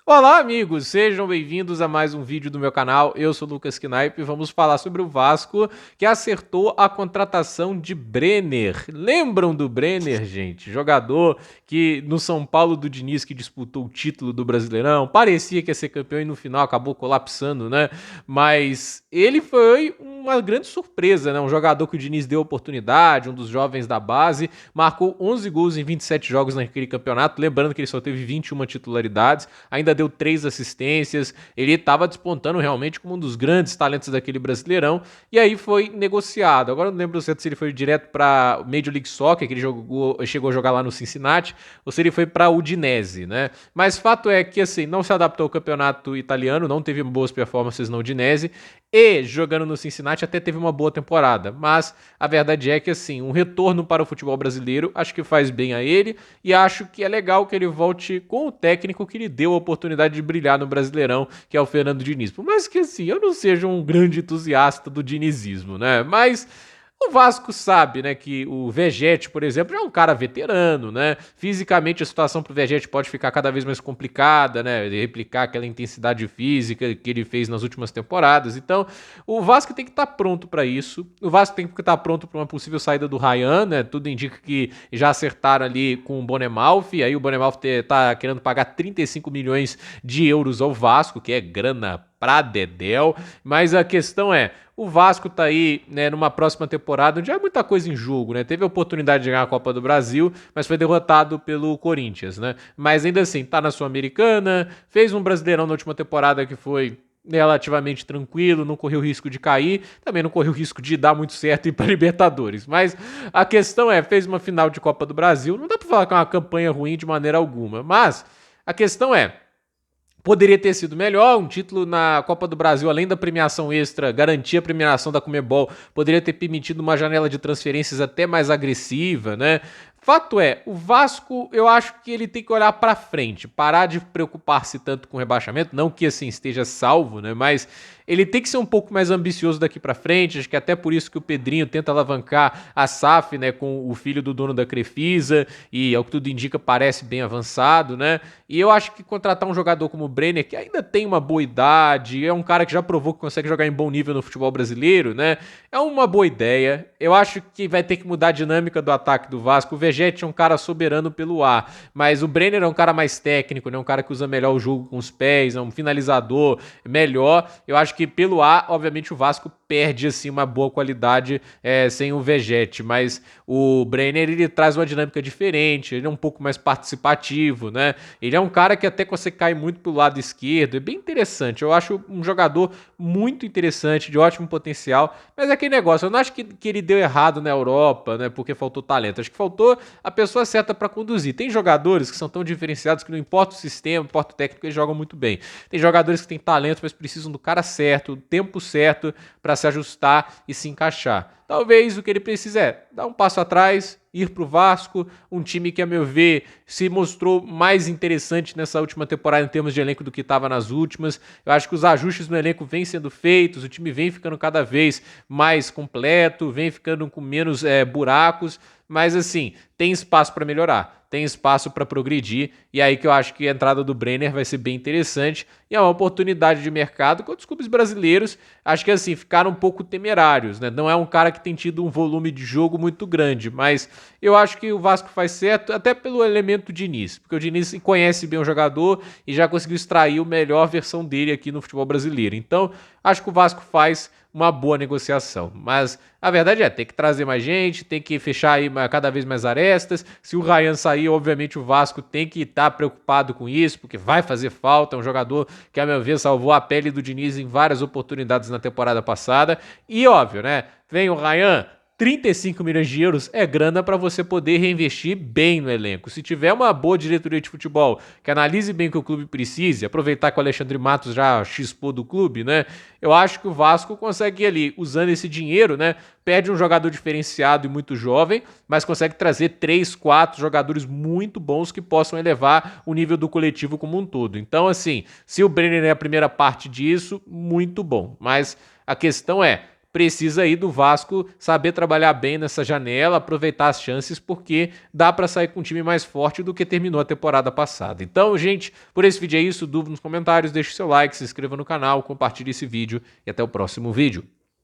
Olá, amigos! Sejam bem-vindos a mais um vídeo do meu canal. Eu sou o Lucas Knaip e vamos falar sobre o Vasco, que acertou a contratação de Brenner. Lembram do Brenner, gente? Jogador que no São Paulo do Diniz, que disputou o título do Brasileirão, parecia que ia ser campeão e no final acabou colapsando, né? Mas ele foi uma grande surpresa, né? Um jogador que o Diniz deu oportunidade, um dos jovens da base, marcou 11 gols em 27 jogos naquele campeonato, lembrando que ele só teve 21 titularidades, ainda deu 3 assistências, ele estava despontando realmente como um dos grandes talentos daquele Brasileirão, e aí foi negociado. Agora eu não lembro se ele foi direto para Major League Soccer, que ele chegou a jogar lá no Cincinnati, ou se ele foi para Udinese, né? Mas fato é que assim, não se adaptou ao campeonato italiano, não teve boas performances na Udinese, e jogando no Cincinnati até teve uma boa temporada, mas a verdade é que assim, um retorno para o futebol brasileiro acho que faz bem a ele, e acho que é legal que ele volte com o técnico que lhe deu a oportunidade de brilhar no Brasileirão, que é o Fernando Diniz. Por mais que assim, eu não seja um grande entusiasta do dinizismo, né? Mas o Vasco sabe, né, que o Vegetti, por exemplo, já é um cara veterano, né? Fisicamente a situação pro Vegetti pode ficar cada vez mais complicada, né? De replicar aquela intensidade física que ele fez nas últimas temporadas. Então, o Vasco tem que estar pronto para isso. O Vasco tem que estar pronto para uma possível saída do Ryan, né? Tudo indica que já acertaram ali com o Bonemalfi. Aí o Bonemalfi tá querendo pagar 35 milhões de euros ao Vasco, que é grana pra dedéu, mas a questão é, o Vasco tá aí, né, numa próxima temporada onde há muita coisa em jogo, né, teve a oportunidade de ganhar a Copa do Brasil, mas foi derrotado pelo Corinthians, né, mas ainda assim, tá na Sul-Americana, fez um Brasileirão na última temporada que foi relativamente tranquilo, não correu risco de cair, também não correu risco de dar muito certo e ir para Libertadores, mas a questão é, fez uma final de Copa do Brasil, não dá pra falar que é uma campanha ruim de maneira alguma, mas a questão é, poderia ter sido melhor, um título na Copa do Brasil, além da premiação extra, garantia a premiação da Conmebol, poderia ter permitido uma janela de transferências até mais agressiva, né? Fato é, o Vasco, eu acho que ele tem que olhar para frente, parar de preocupar-se tanto com o rebaixamento, não que assim esteja salvo, né? Mas ele tem que ser um pouco mais ambicioso daqui para frente, acho que até por isso que o Pedrinho tenta alavancar a SAF, né, com o filho do dono da Crefisa, e ao que tudo indica parece bem avançado, né? E eu acho que contratar um jogador como o Brenner, que ainda tem uma boa idade, é um cara que já provou que consegue jogar em bom nível no futebol brasileiro, né? É uma boa ideia. Eu acho que vai ter que mudar a dinâmica do ataque do Vasco. O Vegetti é um cara soberano pelo ar, mas o Brenner é um cara mais técnico, né? Um cara que usa melhor o jogo com os pés, é um finalizador melhor. Eu acho que pelo ar, obviamente, o Vasco perde assim uma boa qualidade sem o Vegetti, mas o Brenner ele traz uma dinâmica diferente, ele é um pouco mais participativo, né? Ele é um cara que até consegue cair muito pro lado esquerdo, é bem interessante. Eu acho um jogador muito interessante, de ótimo potencial, mas é aquele negócio, eu não acho que ele deu errado na Europa, né? Porque faltou talento. Acho que faltou a pessoa certa para conduzir. Tem jogadores que são tão diferenciados que não importa o sistema, não importa o técnico, eles jogam muito bem. Tem jogadores que têm talento, mas precisam do cara certo, do tempo certo para se ajustar e se encaixar. Talvez o que ele precisa é dar um passo atrás, ir para o Vasco, um time que, a meu ver, se mostrou mais interessante nessa última temporada em termos de elenco do que estava nas últimas. Eu acho que os ajustes no elenco vêm sendo feitos, o time vem ficando cada vez mais completo, vem ficando com menos buracos, mas assim, tem espaço para melhorar, tem espaço para progredir, e aí que eu acho que a entrada do Brenner vai ser bem interessante, e é uma oportunidade de mercado com os clubes brasileiros, acho que assim, ficaram um pouco temerários, né? Não é um cara que tem tido um volume de jogo muito grande, mas eu acho que o Vasco faz certo, até pelo elemento Diniz, porque o Diniz conhece bem o jogador e já conseguiu extrair a melhor versão dele aqui no futebol brasileiro. Então, acho que o Vasco faz uma boa negociação. Mas a verdade é, tem que trazer mais gente, tem que fechar aí cada vez mais arestas. Se o Ryan sair, obviamente o Vasco tem que estar preocupado com isso, porque vai fazer falta. É um jogador que, a meu ver, salvou a pele do Diniz em várias oportunidades na temporada passada. E óbvio, né? Vem o Ryan, 35 milhões de euros é grana para você poder reinvestir bem no elenco. Se tiver uma boa diretoria de futebol que analise bem o que o clube precisa, aproveitar que o Alexandre Matos já chispou do clube, né? Eu acho que o Vasco consegue ali, usando esse dinheiro, né? Perde um jogador diferenciado e muito jovem, mas consegue trazer 3, 4 jogadores muito bons que possam elevar o nível do coletivo como um todo. Então, assim, se o Brenner é a primeira parte disso, muito bom. Mas a questão é, precisa aí do Vasco saber trabalhar bem nessa janela, aproveitar as chances, porque dá para sair com um time mais forte do que terminou a temporada passada. Então, gente, por esse vídeo é isso. Dúvida nos comentários, deixe seu like, se inscreva no canal, compartilhe esse vídeo e até o próximo vídeo.